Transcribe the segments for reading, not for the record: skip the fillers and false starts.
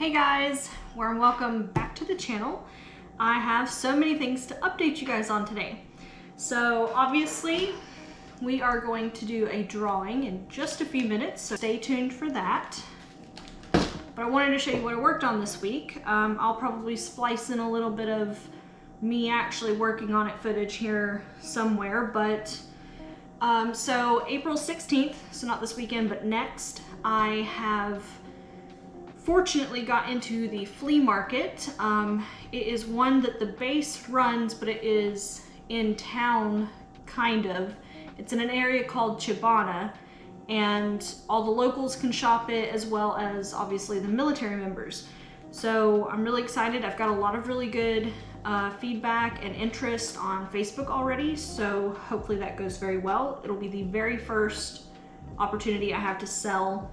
Hey guys, warm welcome back to the channel. I have so many things to update you guys on today. So obviously we are going to do a drawing in just a few minutes, so stay tuned for that. But I wanted to show you what I worked on this week. I'll probably splice in a little bit of me actually working on it footage here somewhere, but so April 16th, so not this weekend, but next, I have fortunately got into the flea market. It is one that the base runs, but it is in town, kind of. It's in an area called Chibana, and all the locals can shop it, as well as obviously the military members. So I'm really excited. I've got a lot of really good feedback and interest on Facebook already, so hopefully that goes very well. It'll be the very first opportunity I have to sell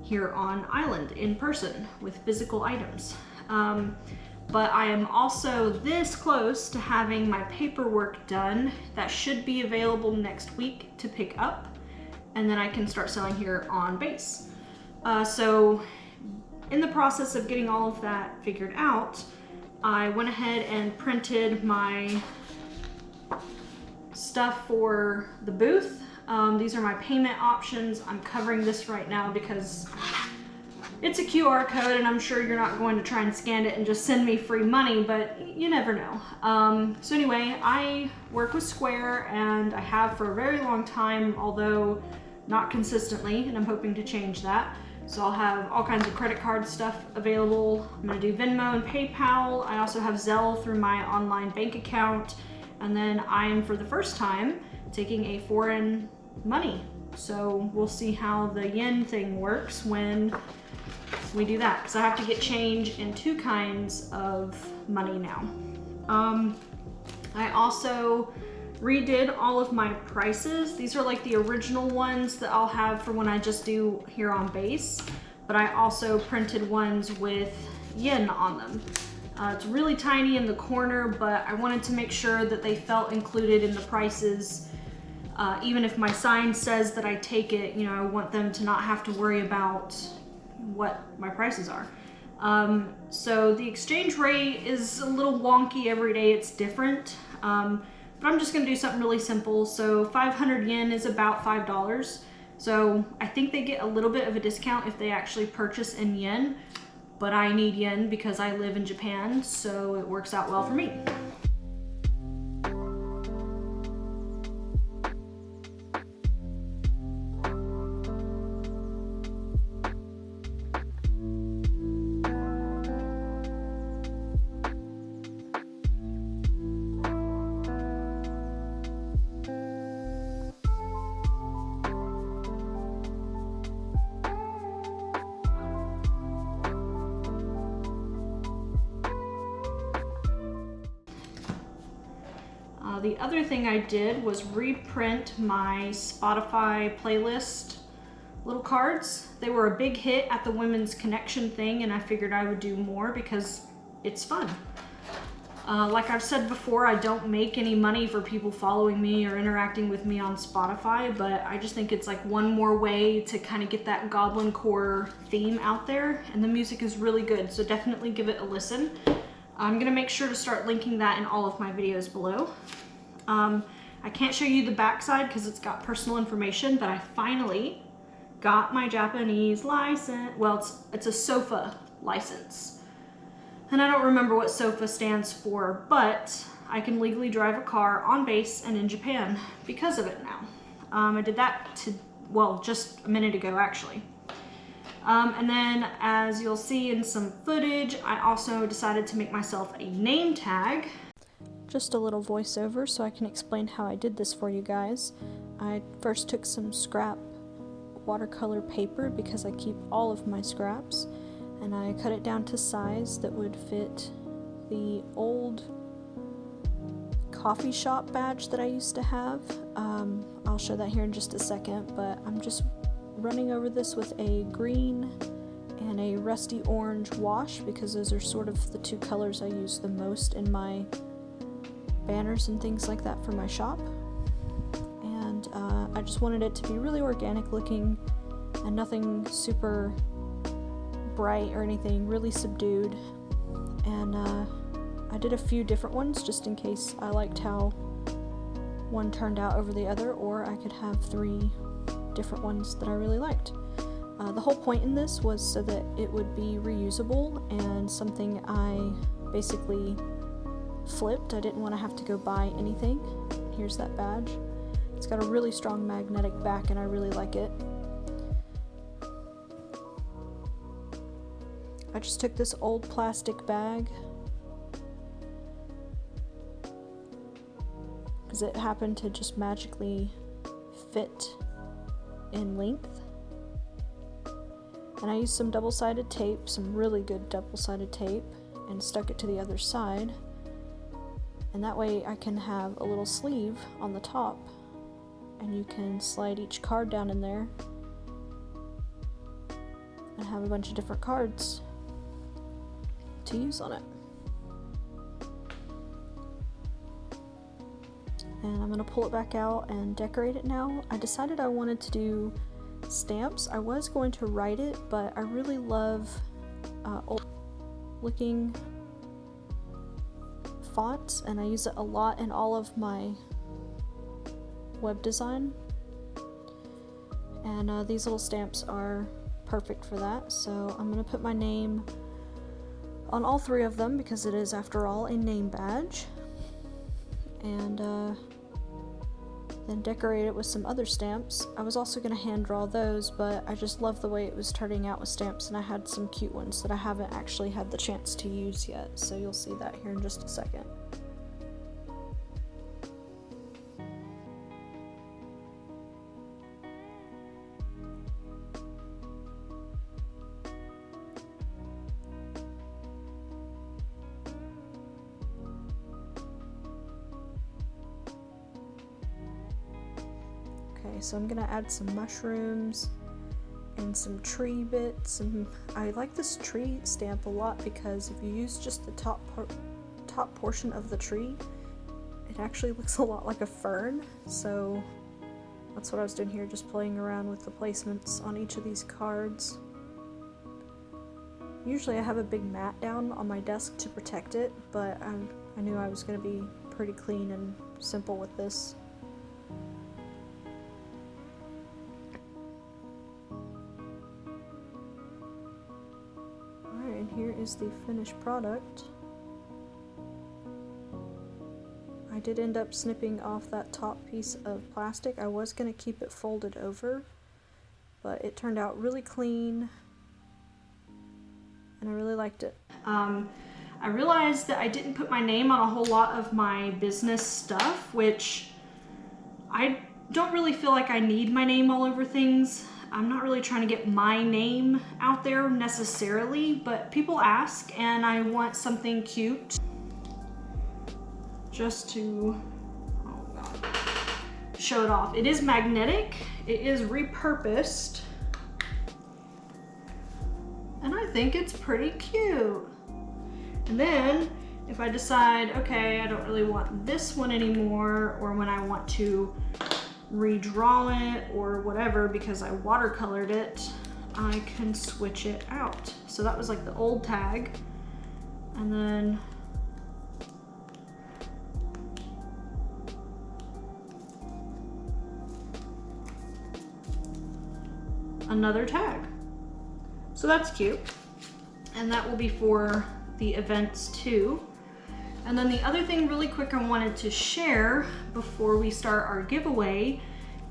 here on island in person with physical items. But I am also this close to having my paperwork done. That should be available next week to pick up, and then I can start selling here on base. So in the process of getting all of that figured out, I went ahead and printed my stuff for the booth. These are my payment options. I'm covering this right now because it's a QR code, and I'm sure you're not going to try and scan it and just send me free money, but you never know. So anyway, I work with Square, and I have for a very long time, although not consistently, and I'm hoping to change that. So I'll have all kinds of credit card stuff available. I'm gonna do Venmo and PayPal. I also have Zelle through my online bank account. And then I am, for the first time, taking a foreign money. So we'll see how the yen thing works when we do that, because I have to get change in two kinds of money now. I also redid all of my prices. These are like the original ones that I'll have for when I just do here on base, but I also printed ones with yen on them. It's really tiny in the corner, but I wanted to make sure that they felt included in the prices. Even if my sign says that I take it, you know, I want them to not have to worry about what my prices are. So the exchange rate is a little wonky every day, it's different. But I'm just gonna do something really simple. So 500 yen is about $5. So I think they get a little bit of a discount if they actually purchase in yen, but I need yen because I live in Japan, so it works out well for me. The other thing I did was reprint my Spotify playlist little cards. They were a big hit at the Women's Connection thing, and I figured I would do more because it's fun. Like I've said before, I don't make any money for people following me or interacting with me on Spotify, but I just think it's like one more way to kind of get that goblincore theme out there, and the music is really good, so definitely give it a listen. I'm gonna make sure to start linking that in all of my videos below. I can't show you the backside because it's got personal information, but I finally got my Japanese license. Well, it's a SOFA license. And I don't remember what SOFA stands for, but I can legally drive a car on base and in Japan because of it now. I did that just a minute ago, actually. And then, as you'll see in some footage, I also decided to make myself a name tag. Just a little voiceover so I can explain how I did this for you guys. I first took some scrap watercolor paper because I keep all of my scraps, and I cut it down to size that would fit the old coffee shop badge that I used to have. I'll show that here in just a second, but I'm just running over this with a green and a rusty orange wash because those are sort of the two colors I use the most in my banners and things like that for my shop. And I just wanted it to be really organic looking and nothing super bright or anything, really subdued. And I did a few different ones just in case I liked how one turned out over the other, or I could have 3 different ones that I really liked. The whole point in this was so that it would be reusable and something I basically flipped. I didn't want to have to go buy anything. Here's that badge. It's got a really strong magnetic back and I really like it. I just took this old plastic bag because it happened to just magically fit in length. And I used some double-sided tape, some really good double-sided tape, and stuck it to the other side. And that way I can have a little sleeve on the top, and you can slide each card down in there and have a bunch of different cards to use on it. And I'm going to pull it back out and decorate it now. I decided I wanted to do stamps. I was going to write it, but I really love old looking fonts, and I use it a lot in all of my web design. And these little stamps are perfect for that. So I'm going to put my name on all 3 of them because it is, after all, a name badge. And then decorate it with some other stamps. I was also going to hand draw those, but I just love the way it was turning out with stamps, and I had some cute ones that I haven't actually had the chance to use yet, so you'll see that here in just a second. Okay, so I'm gonna add some mushrooms and some tree bits, and I like this tree stamp a lot because if you use just the top portion of the tree, it actually looks a lot like a fern. So that's what I was doing here, just playing around with the placements on each of these cards. Usually I have a big mat down on my desk to protect it, but I knew I was going to be pretty clean and simple with this. Alright, and here is the finished product. I did end up snipping off that top piece of plastic. I was going to keep it folded over, but it turned out really clean and I really liked it. I realized that I didn't put my name on a whole lot of my business stuff, which I don't really feel like I need my name all over things. I'm not really trying to get my name out there necessarily, but people ask and I want something cute just to, oh God, show it off. It is magnetic, it is repurposed, and I think it's pretty cute. And then if I decide, okay, I don't really want this one anymore, or when I want to redraw it or whatever because I watercolored it, I can switch it out. So that was like the old tag, and then another tag. So that's cute, and that will be for the events too. And then the other thing really quick I wanted to share before we start our giveaway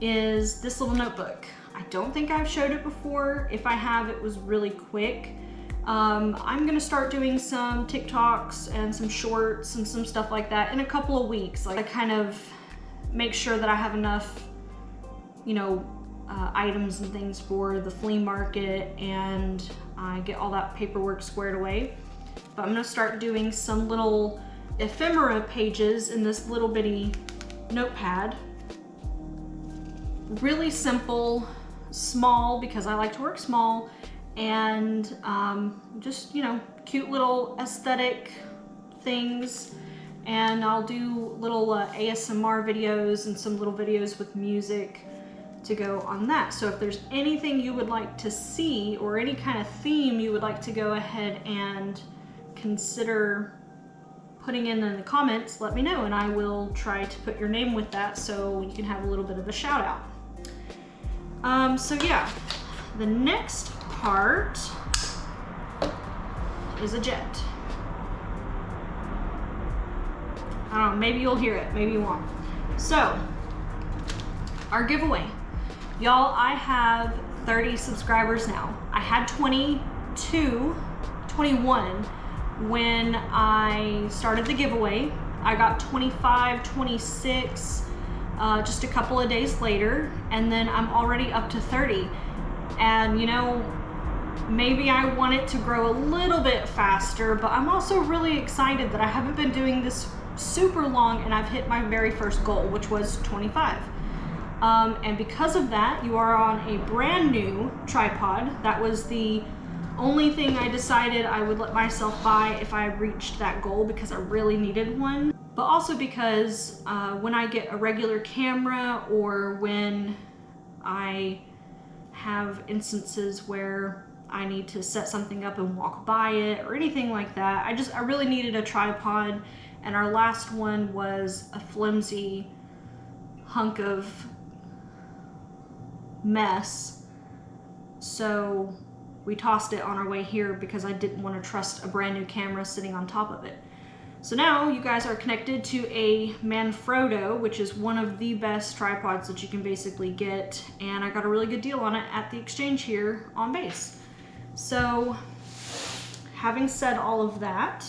is this little notebook. I don't think I've showed it before. If I have, it was really quick. I'm gonna start doing some TikToks and some shorts and some stuff like that in a couple of weeks. Like I kind of make sure that I have enough, you know, items and things for the flea market, and I get all that paperwork squared away. But I'm gonna start doing some little ephemera pages in this little bitty notepad. Really simple, small, because I like to work small, and just, you know, cute little aesthetic things. And I'll do little ASMR videos and some little videos with music to go on that. So if there's anything you would like to see or any kind of theme you would like to go ahead and consider putting in the comments, let me know and I will try to put your name with that so you can have a little bit of a shout out. So yeah, the next part is a jet. I don't know, maybe you'll hear it, maybe you won't. So, our giveaway. Y'all, I have 30 subscribers now. I had 21 when I started the giveaway. I got 25, 26 just a couple of days later, and then I'm already up to 30. And you know, maybe I want it to grow a little bit faster, but I'm also really excited that I haven't been doing this super long and I've hit my very first goal, which was 25. And because of that, you are on a brand new tripod. That was the only thing I decided I would let myself buy if I reached that goal, because I really needed one. But also because when I get a regular camera, or when I have instances where I need to set something up and walk by it or anything like that, I really needed a tripod. And our last one was a flimsy hunk of mess, so we tossed it on our way here because I didn't want to trust a brand new camera sitting on top of it. So now you guys are connected to a Manfrotto, which is one of the best tripods that you can basically get, and I got a really good deal on it at the exchange here on base. So having said all of that,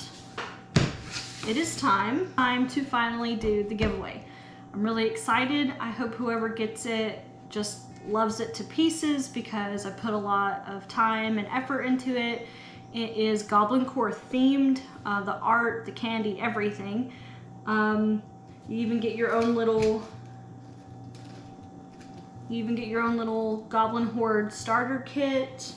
it is time to finally do the giveaway. I'm really excited. I hope whoever gets it just loves it to pieces, because I put a lot of time and effort into it. It is goblincore themed, the art, the candy, everything. You even get your own little Goblin Horde starter kit,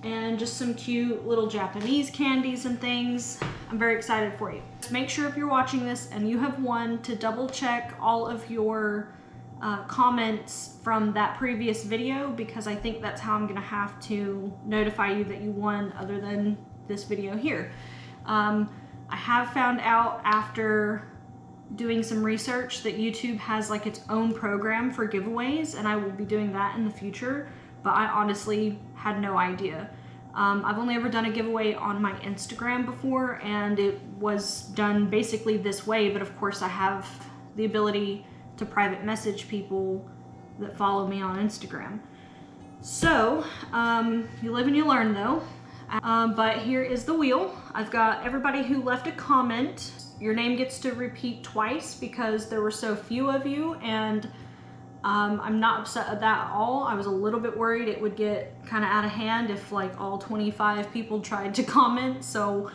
and just some cute little Japanese candies and things. I'm very excited for you. Make sure if you're watching this and you have won to double check all of your comments from that previous video, because I think that's how I'm gonna have to notify you that you won, other than this video here. I have found out after doing some research that YouTube has like its own program for giveaways, and I will be doing that in the future, but I honestly had no idea. I've only ever done a giveaway on my Instagram before, and it was done basically this way, but of course I have the ability to private message people that follow me on Instagram. So, you live and you learn though. But here is the wheel. I've got everybody who left a comment. Your name gets to repeat twice because there were so few of you, and I'm not upset at that at all. I was a little bit worried it would get kind of out of hand if like all 25 people tried to comment. So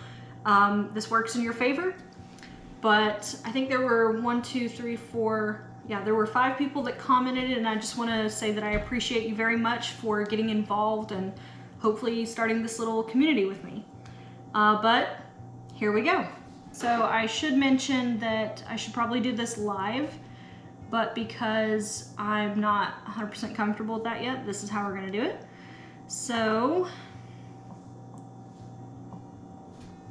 this works in your favor. But I think there were 5 people that commented, and I just want to say that I appreciate you very much for getting involved and hopefully starting this little community with me. But here we go. So I should mention that I should probably do this live, but because I'm not 100% comfortable with that yet, this is how we're gonna do it. So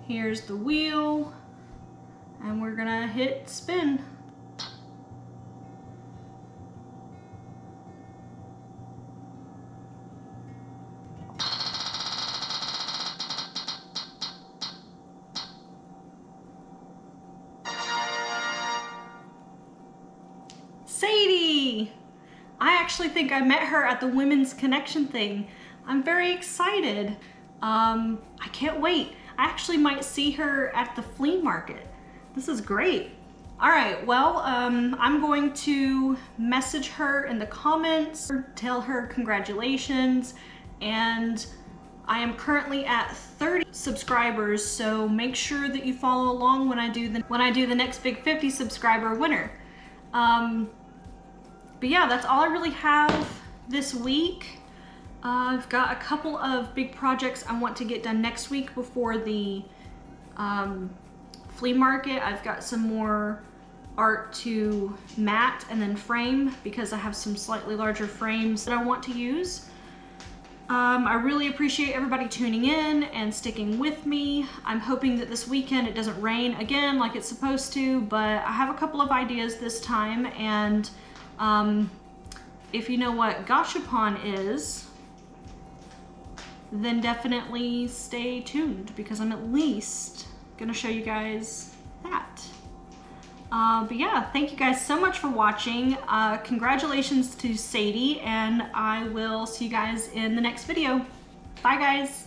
here's the wheel, and we're gonna hit spin. Sadie! I actually think I met her at the Women's Connection thing. I'm very excited. I can't wait. I actually might see her at the flea market. This is great. All right, well, I'm going to message her in the comments, tell her congratulations, and I am currently at 30 subscribers, so make sure that you follow along when I do the next big 50 subscriber winner. But yeah, that's all I really have this week. I've got a couple of big projects I want to get done next week before the flea market. I've got some more art to matte and then frame because I have some slightly larger frames that I want to use. I really appreciate everybody tuning in and sticking with me. I'm hoping that this weekend it doesn't rain again like it's supposed to, but I have a couple of ideas this time, and if you know what gashapon is, then definitely stay tuned because I'm at least gonna show you guys that. But yeah, thank you guys so much for watching. Congratulations to Sadie, and I will see you guys in the next video. Bye guys.